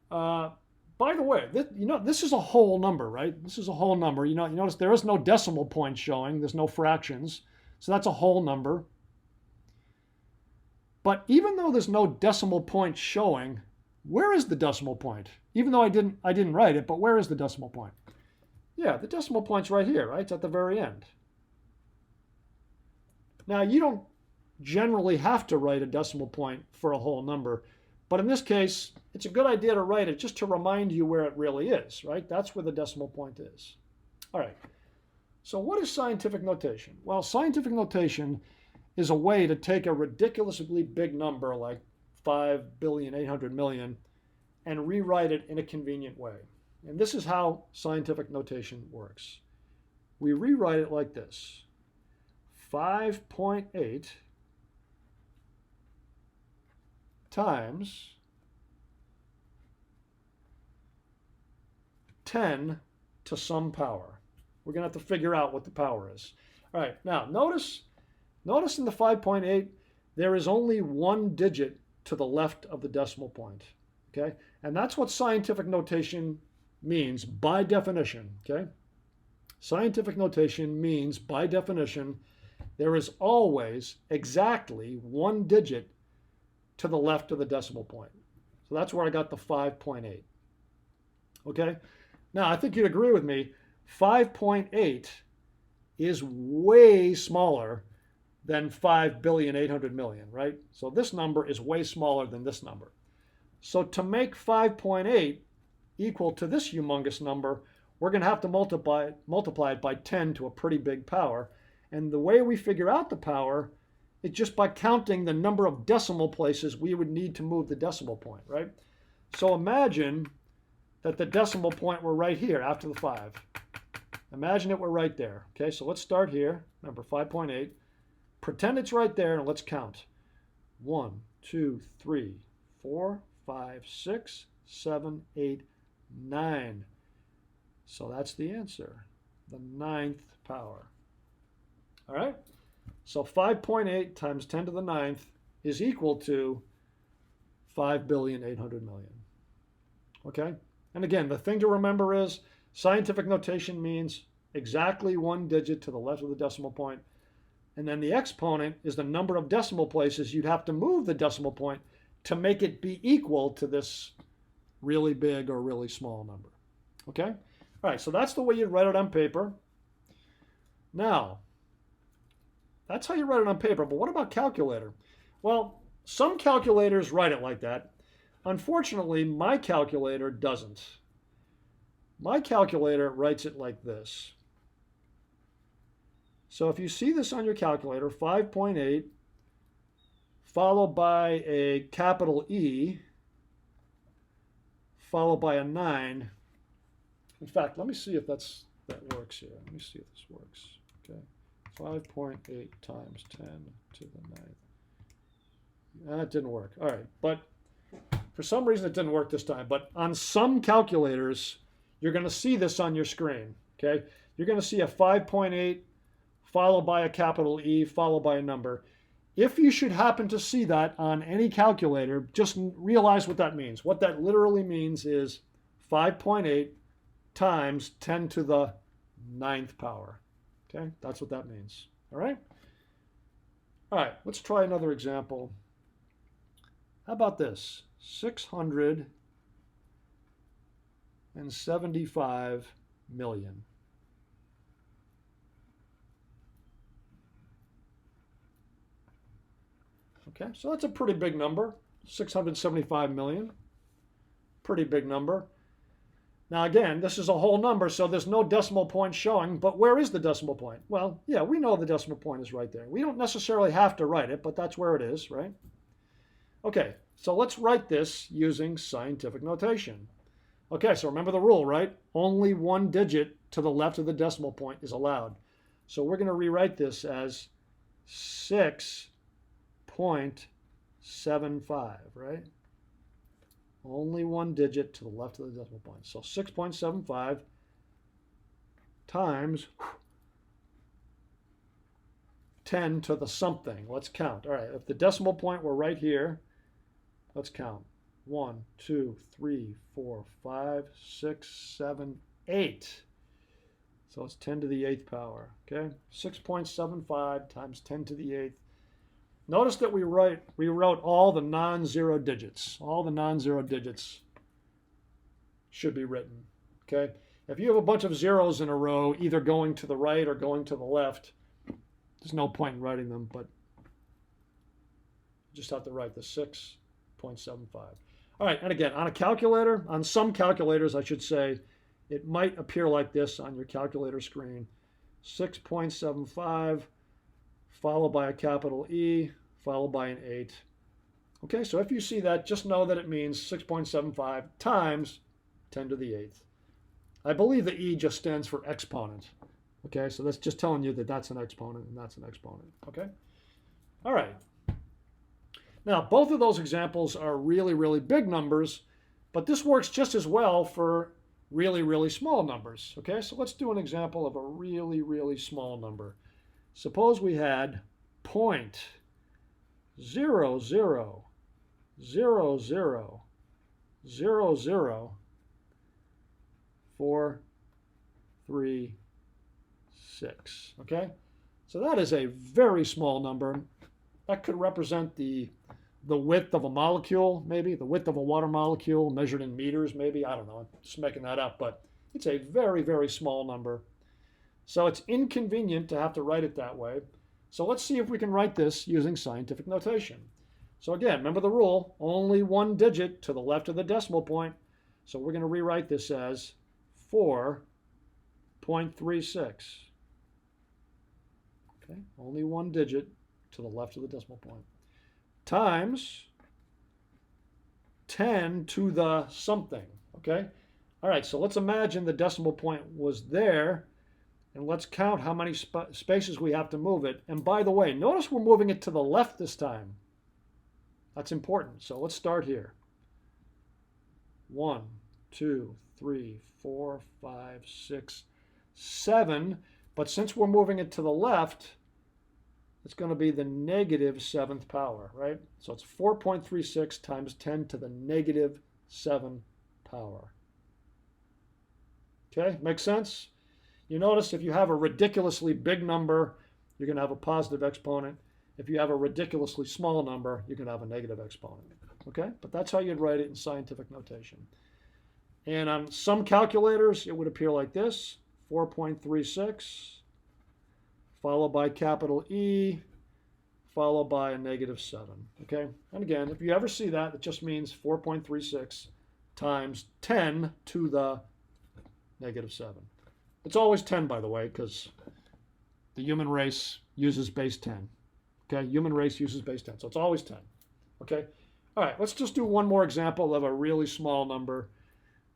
By the way, this is a whole number, right? This is a whole number. You notice there is no decimal point showing. There's no fractions. So that's a whole number, But even though there's no decimal point showing, where is the decimal point? Even though I didn't write it, but where is the decimal point? Yeah, the decimal point's right here, right? It's at the very end. Now, you don't generally have to write a decimal point for a whole number, but in this case, it's a good idea to write it just to remind you where it really is, right? That's where the decimal point is. All right, so what is scientific notation? Well, scientific notation is a way to take a ridiculously big number like 5,800,000,000 and rewrite it in a convenient way. And this is how scientific notation works. We rewrite it like this: 5.8 times 10 to some power. We're going to have to figure out what the power is. All right, now notice in the 5.8, there is only one digit to the left of the decimal point, okay? And that's what scientific notation means by definition, okay? Scientific notation means, by definition, there is always exactly one digit to the left of the decimal point. So that's where I got the 5.8. Okay? Now, I think you'd agree with me, 5.8 is way smaller than 5,800,000,000, right? So this number is way smaller than this number. So to make 5.8 equal to this humongous number, we're going to have to multiply it by 10 to a pretty big power. And the way we figure out the power is just by counting the number of decimal places we would need to move the decimal point, right? So imagine that the decimal point were right here after the 5. Imagine it were right there. Okay, so let's start here. Remember, 5.8. Pretend it's right there, and let's count. 1, 2, 3, 4, 5, 6, 7, 8, 9. So that's the answer, the 9th power. All right? So 5.8 times 10 to the 9th is equal to 5,800,000,000. Okay? And again, the thing to remember is scientific notation means exactly one digit to the left of the decimal point. And then the exponent is the number of decimal places you'd have to move the decimal point to make it be equal to this really big or really small number. Okay? All right, so that's the way you'd write it on paper. Now, that's how you write it on paper, but what about calculator? Well, some calculators write it like that. Unfortunately, my calculator doesn't. My calculator writes it like this. So if you see this on your calculator, 5.8 followed by a capital E followed by a 9. In fact, let me see if that works here. Let me see if this works. Okay, 5.8 times 10 to the 9th. That didn't work. All right, but for some reason it didn't work this time. But on some calculators, you're going to see this on your screen. Okay, you're going to see a 5.8 followed by a capital E followed by a number. If you should happen to see that on any calculator, just realize what that means. What that literally means is 5.8 times 10 to the 9th power. Okay, that's what that means. All right? All right, let's try another example. How about this? 675 million. Okay, so that's a pretty big number, 675 million. Pretty big number. Now again, this is a whole number, so there's no decimal point showing, but where is the decimal point? Well, yeah, we know the decimal point is right there. We don't necessarily have to write it, but that's where it is, right? Okay, so let's write this using scientific notation. Okay, so remember the rule, right? Only one digit to the left of the decimal point is allowed. So we're going to rewrite this as 6.75, right? Only one digit to the left of the decimal point. So 6.75 times 10 to the something. Let's count. All right, if the decimal point were right here, let's count. 1, 2, 3, 4, 5, 6, 7, 8. So it's 10 to the 8th power, okay? 6.75 times 10 to the 8th. Notice that we wrote all the non-zero digits. All the non-zero digits should be written. Okay? If you have a bunch of zeros in a row, either going to the right or going to the left, there's no point in writing them, but you just have to write the 6.75. All right, and again, on a calculator, on some calculators, I should say, it might appear like this on your calculator screen. 6.75 followed by a capital E, followed by an 8. Okay, so if you see that, just know that it means 6.75 times 10 to the 8th. I believe the E just stands for exponent. Okay, so that's just telling you that that's an exponent and that's an exponent. Okay, all right. Now, both of those examples are really, really big numbers, but this works just as well for really, really small numbers. Okay, so let's do an example of a really, really small number. Suppose we had 0.00000436. Okay, so that is a very small number. That could represent the width of a molecule, maybe the width of a water molecule measured in meters, maybe. I don't know, I'm just making that up, but it's a very, very small number. So it's inconvenient to have to write it that way. So let's see if we can write this using scientific notation. So again, remember the rule, only one digit to the left of the decimal point. So we're going to rewrite this as 4.36. Okay, only one digit to the left of the decimal point. Times 10 to the something. Okay, all right, so let's imagine the decimal point was there. And let's count how many spaces we have to move it. And by the way, notice we're moving it to the left this time. That's important. So let's start here. 1, 2, 3, 4, 5, 6, 7. But since we're moving it to the left, it's going to be the negative 7th power, right? So it's 4.36 times 10 to the negative 7 power. Okay, makes sense? You notice if you have a ridiculously big number, you're going to have a positive exponent. If you have a ridiculously small number, you're going to have a negative exponent. Okay? But that's how you'd write it in scientific notation. And on some calculators, it would appear like this, 4.36, followed by capital E, followed by a negative 7. Okay? And again, if you ever see that, it just means 4.36 times 10 to the negative 7. It's always 10, by the way, because the human race uses base 10. Okay, human race uses base 10, so it's always 10. Okay, all right, let's just do one more example of a really small number.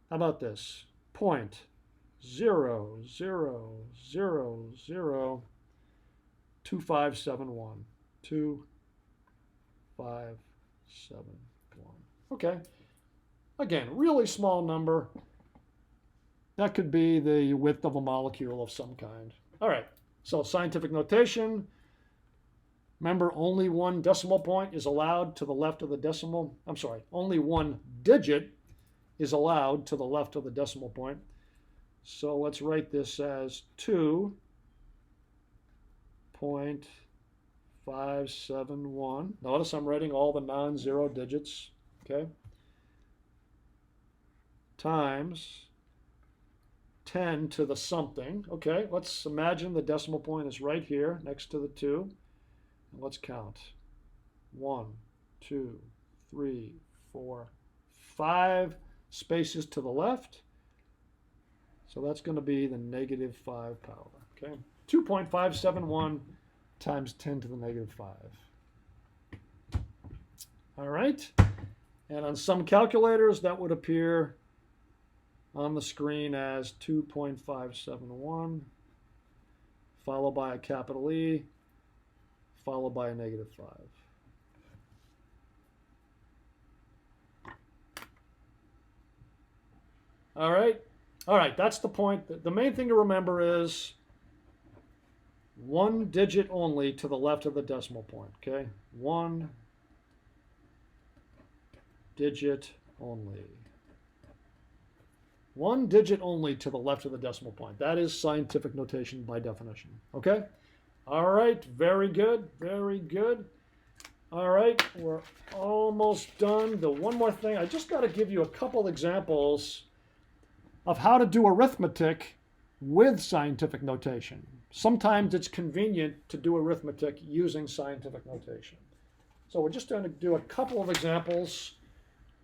How about this? 0.00002571. 2571. Okay, again, really small number. That could be the width of a molecule of some kind. All right, so scientific notation. Remember, only one decimal point is allowed to the left of the decimal. I'm sorry, only one digit is allowed to the left of the decimal point. So let's write this as 2.571. Notice I'm writing all the non-zero digits, okay? Times 10 to the something. Okay, let's imagine the decimal point is right here next to the 2. And let's count. 1, 2, 3, 4, 5 spaces to the left. So that's going to be the negative 5 power. Okay, 2.571 times 10 to the negative 5. All right, and on some calculators that would appear on the screen as 2.571, followed by a capital E, followed by a negative 5. All right, that's the point. The main thing to remember is one digit only to the left of the decimal point, okay? One digit only. One digit only to the left of the decimal point. That is scientific notation by definition. Okay? All right, very good, very good. All right, we're almost done. The one more thing, I just got to give you a couple examples of how to do arithmetic with scientific notation. Sometimes it's convenient to do arithmetic using scientific notation. So we're just going to do a couple of examples,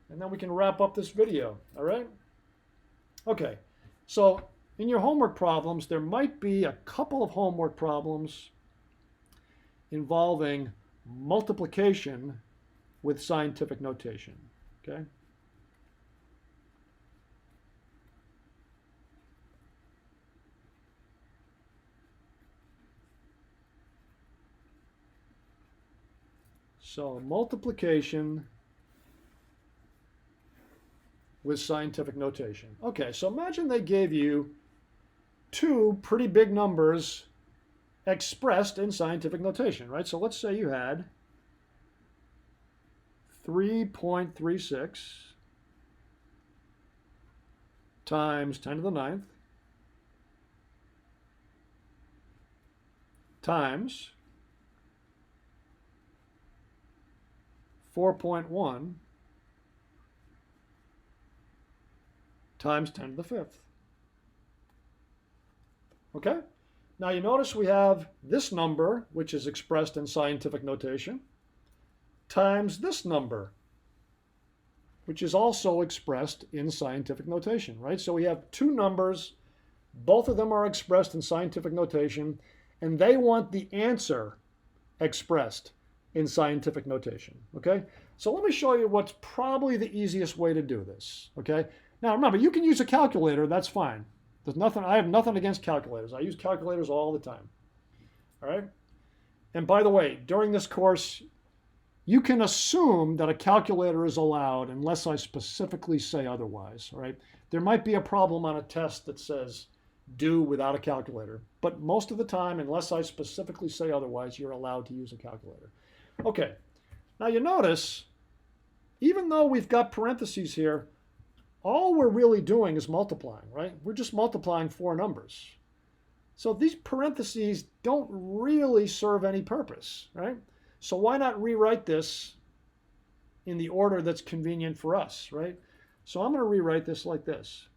and then we can wrap up this video, all right? Okay, so in your homework problems, there might be a couple of homework problems involving multiplication with scientific notation, okay? So multiplication with scientific notation. Okay, so imagine they gave you two pretty big numbers expressed in scientific notation, right? So let's say you had 3.36 times 10 to the 9th times 4.1 times 10 to the 5th. Okay? Now you notice we have this number, which is expressed in scientific notation, times this number, which is also expressed in scientific notation, right? So we have two numbers, both of them are expressed in scientific notation, and they want the answer expressed in scientific notation, okay? So let me show you what's probably the easiest way to do this, okay? Now remember, you can use a calculator, that's fine. I have nothing against calculators. I use calculators all the time, all right? And by the way, during this course, you can assume that a calculator is allowed unless I specifically say otherwise, all right? There might be a problem on a test that says do without a calculator, but most of the time, unless I specifically say otherwise, you're allowed to use a calculator. Okay, now you notice, even though we've got parentheses here, all we're really doing is multiplying, right? We're just multiplying four numbers. So these parentheses don't really serve any purpose, right? So why not rewrite this in the order that's convenient for us, right? So I'm going to rewrite this like this.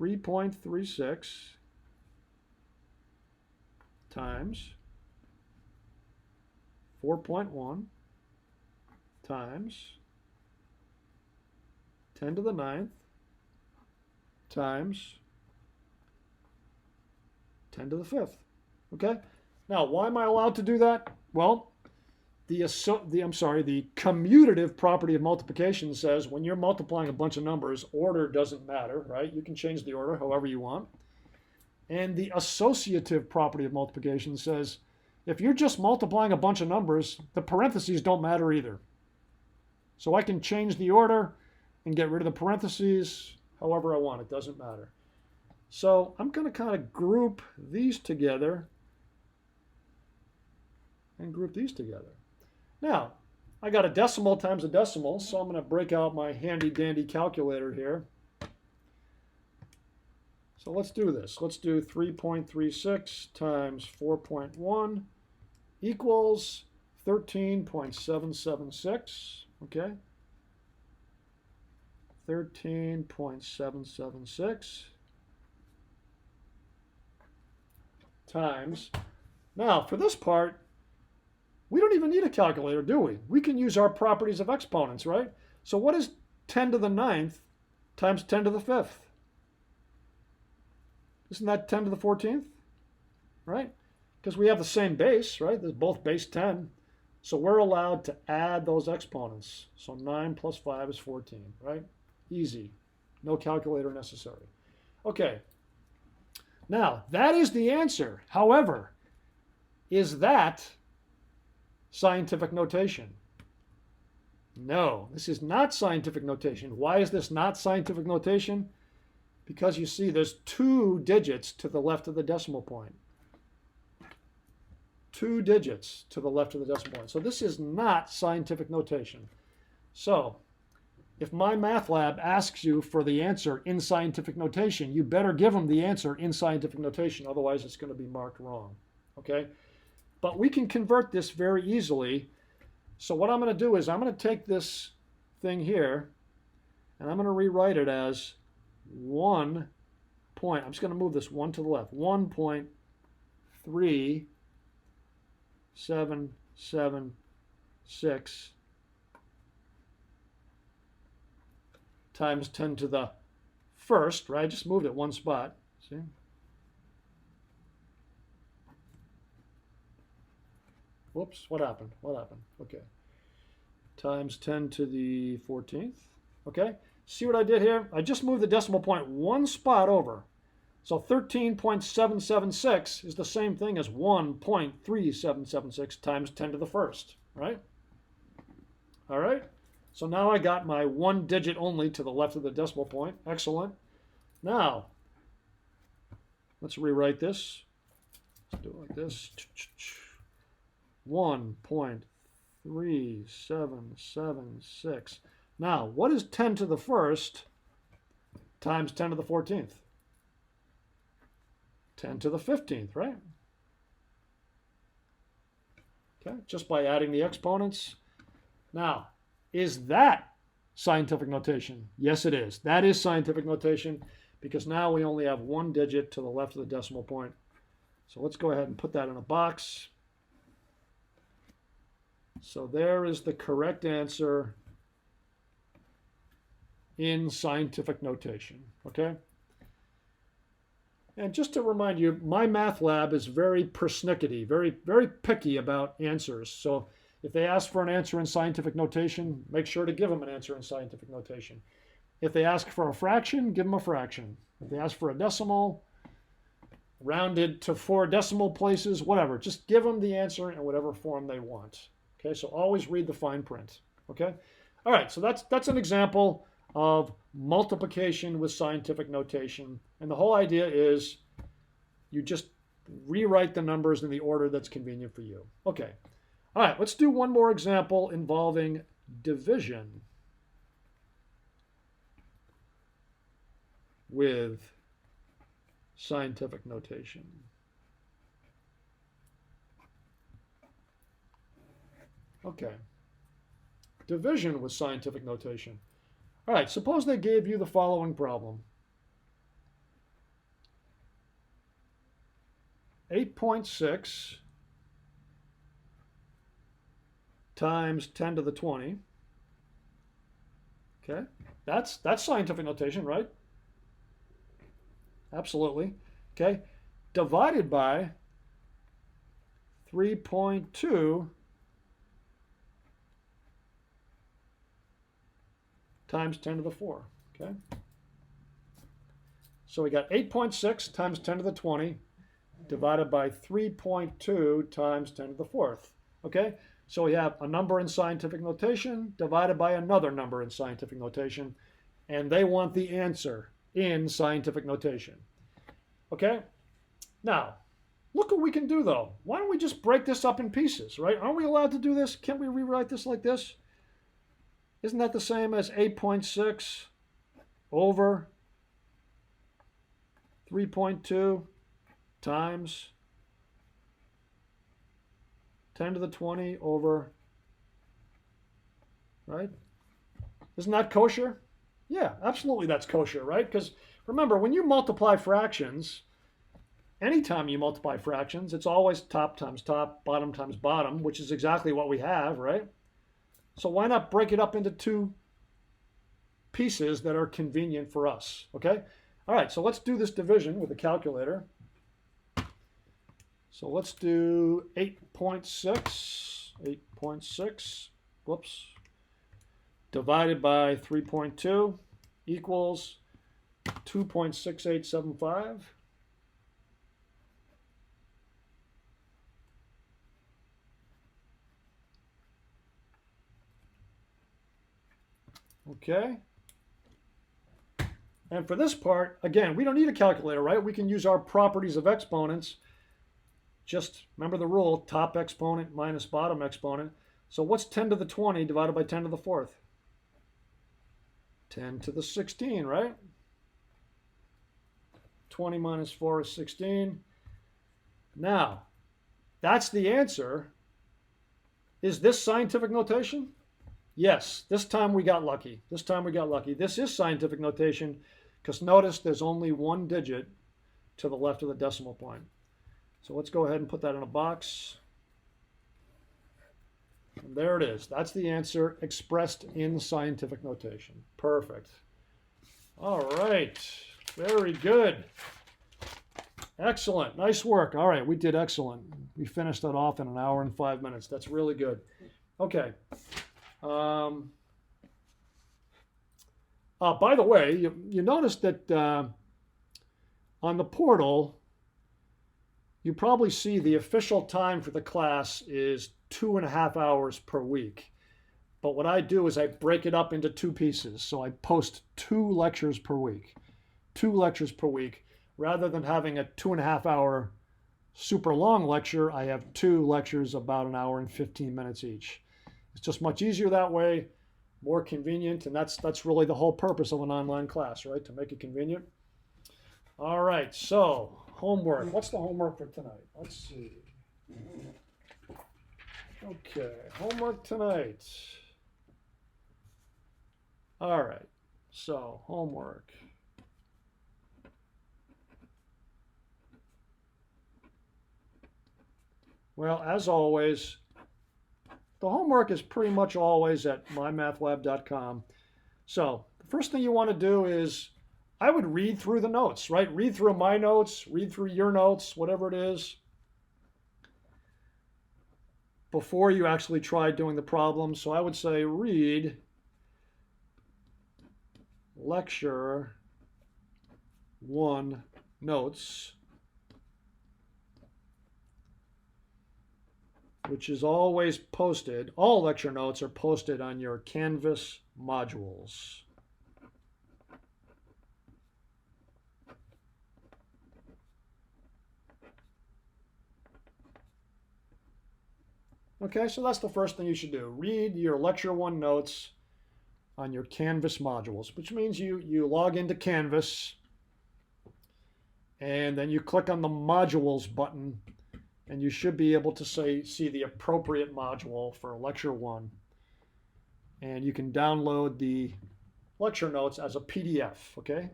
3.36 times 4.1 times 10 to the 9th times 10 to the 5th. Okay? Now, why am I allowed to do that? Well, the commutative property of multiplication says when you're multiplying a bunch of numbers, order doesn't matter, right? You can change the order however you want. And the associative property of multiplication says if you're just multiplying a bunch of numbers, the parentheses don't matter either. So I can change the order and get rid of the parentheses however I want. It doesn't matter. So I'm going to kind of group these together and group these together. Now, I got a decimal times a decimal, so I'm going to break out my handy dandy calculator here. So let's do this. Let's do 3.36 times 4.1 equals 13.776, okay? 13.776 times, now for this part, we don't even need a calculator, do we? We can use our properties of exponents, right? So what is 10 to the 9th times 10 to the 5th? Isn't that 10 to the 14th, right? Because we have the same base, right? They're both base 10. So we're allowed to add those exponents. So 9 plus 5 is 14, right? Easy. No calculator necessary. Okay. Now, that is the answer. However, is that scientific notation? No, this is not scientific notation. Why is this not scientific notation? Because you see there's 2 digits to the left of the decimal point. 2 digits to the left of the decimal point. So this is not scientific notation. So if my math lab asks you for the answer in scientific notation, you better give them the answer in scientific notation, otherwise it's going to be marked wrong. Okay? But we can convert this very easily. So what I'm going to do is I'm going to take this thing here and I'm going to rewrite it as 1 point. I'm just going to move this 1 to the left. 1.3776 times 10 to the first, right? I just moved it one spot. See? Whoops, what happened? What happened? Okay. Times 10 to the 14th. Okay. See what I did here? I just moved the decimal point one spot over. So 13.776 is the same thing as 1.3776 times 10 to the first, right? All right. So now I got my one digit only to the left of the decimal point. Excellent. Now, let's rewrite this. Let's do it like this. 1.3776. Now, what is 10 to the first times 10 to the 14th? 10 to the 15th, right? Okay, just by adding the exponents. Now, is that scientific notation? Yes, it is. That is scientific notation because now we only have one digit to the left of the decimal point. So let's go ahead and put that in a box. So there is the correct answer in scientific notation, okay? And just to remind you, my math lab is very persnickety, very picky about answers. So if they ask for an answer in scientific notation, make sure to give them an answer in scientific notation. If they ask for a fraction, give them a fraction. If they ask for a decimal, rounded to 4 decimal places, whatever, just give them the answer in whatever form they want. Okay, so always read the fine print. Okay, all right, so that's an example of multiplication with scientific notation. And the whole idea is you just rewrite the numbers in the order that's convenient for you. Okay, all right, let's do one more example involving division with scientific notation. Okay, division with scientific notation. All right, suppose they gave you the following problem. 8.6 times 10 to the 20. Okay, that's scientific notation, right? Absolutely. Okay, divided by 3.2 times 10 to the 4, okay? So we got 8.6 times 10 to the 20 divided by 3.2 times 10 to the 4th, okay? So we have a number in scientific notation divided by another number in scientific notation, and they want the answer in scientific notation, okay? Now, look what we can do though. Why don't we just break this up in pieces, right? Aren't we allowed to do this? Can't we rewrite this like this? Isn't that the same as 8.6 over 3.2 times 10 to the 20 over, right? Isn't that kosher? Yeah, absolutely that's kosher, right? Because remember, when you multiply fractions, anytime you multiply fractions, it's always top times top, bottom times bottom, which is exactly what we have, right? So why not break it up into two pieces that are convenient for us, okay? All right, so let's do this division with a calculator. So let's do 8.6, whoops, divided by 3.2 equals 2.6875. Okay. And for this part, again, we don't need a calculator, right? We can use our properties of exponents. Just remember the rule, top exponent minus bottom exponent. So what's 10 to the 20 divided by 10 to the 4th? 10 to the 16, right? 20 minus 4 is 16. Now, That's the answer. Is this scientific notation? Yes, this time we got lucky. This time we got lucky. This is scientific notation because notice there's only one digit to the left of the decimal point. So let's go ahead and put that in a box. And there it is. That's the answer expressed in scientific notation. Perfect. All right. Very good. Excellent. Nice work. All right, we did excellent. We finished that off in 1 hour and 5 minutes. That's really good. Okay. By the way, you notice that on the portal, you probably see the official time for the class is 2.5 hours per week. But what I do is I break it up into 2 pieces. So I post 2 lectures per week. 2 lectures per week. Rather than having a 2.5 hour super long lecture, I have 2 lectures about 1 hour and 15 minutes each. It's just much easier that way, more convenient, and that's really the whole purpose of an online class, right? To make it convenient. All right, so homework. What's the homework for tonight? Let's see. Okay, homework tonight. All right, so homework. Well, as always, the homework is pretty much always at mymathlab.com. So the first thing you want to do is, I would read through the notes, right? Read through my notes, read through your notes, whatever it is, before you actually try doing the problem. So I would say read lecture 1 notes, which is always posted. All lecture notes are posted on your Canvas modules. Okay, so that's the first thing you should do. Read your lecture 1 notes on your Canvas modules, which means you log into Canvas and then you click on the modules button and you should be able to see the appropriate module for lecture 1. And you can download the lecture notes as a PDF, okay?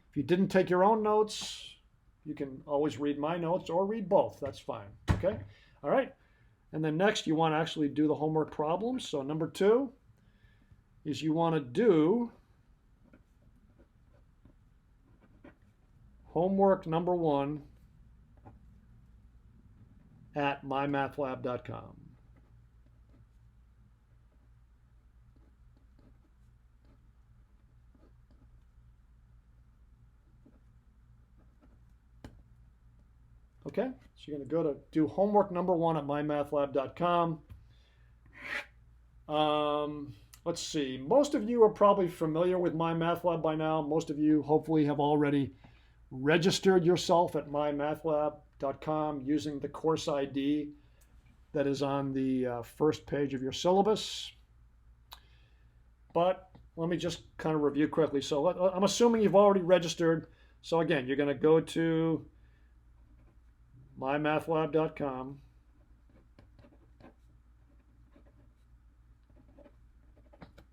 If you didn't take your own notes, you can always read my notes or read both. That's fine, okay? All right. And then next, you want to actually do the homework problems. So number 2 is you want to do homework number 1 at mymathlab.com. Okay, so you're going to go to do homework number 1 at mymathlab.com. Let's see. Most of you are probably familiar with MyMathLab by now. Most of you hopefully have already registered yourself at mymathlab.com using the course ID that is on the first page of your syllabus. But let me just kind of review quickly. So I'm assuming you've already registered. So again, you're going to go to mymathlab.com.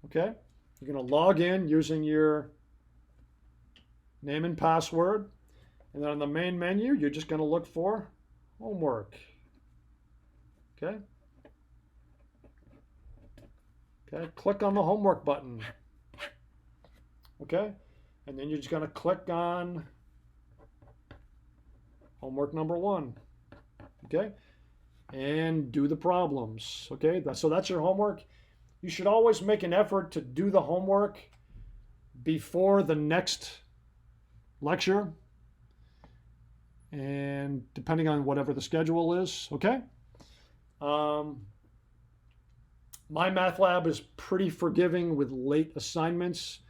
Okay, you're going to log in using your name and password. And then on the main menu, you're just going to look for homework. Okay. Okay, click on the homework button. Okay, and then you're just going to click on homework number 1. Okay, and do the problems. Okay, so that's your homework. You should always make an effort to do the homework before the next lecture, and depending on whatever the schedule is. Okay. MyMathLab is pretty forgiving with late assignments.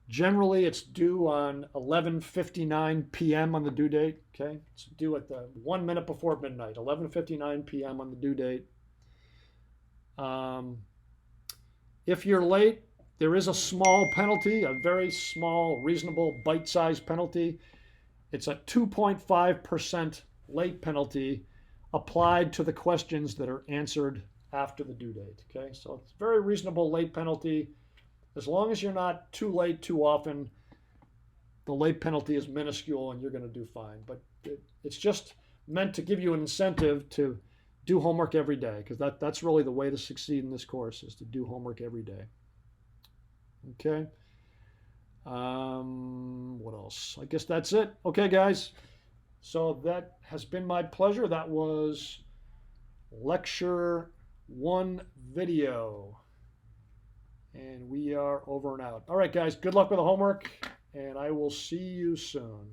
Generally, it's due on 11:59 p.m. on the due date. Okay, it's due at the 1 minute before midnight, 11:59 p.m. on the due date. If you're late, there is a small penalty, a very small, reasonable, bite-sized penalty. It's a 2.5% late penalty applied to the questions that are answered after the due date. Okay, so it's very reasonable late penalty. As long as you're not too late too often, the late penalty is minuscule and you're going to do fine. But it's just meant to give you an incentive to do homework every day, because that's really the way to succeed in this course, is to do homework every day. Okay. What else? I guess that's it. Okay, guys. So that has been my pleasure. That was lecture 1 video. And we are over and out. All right, guys. Good luck with the homework, and I will see you soon.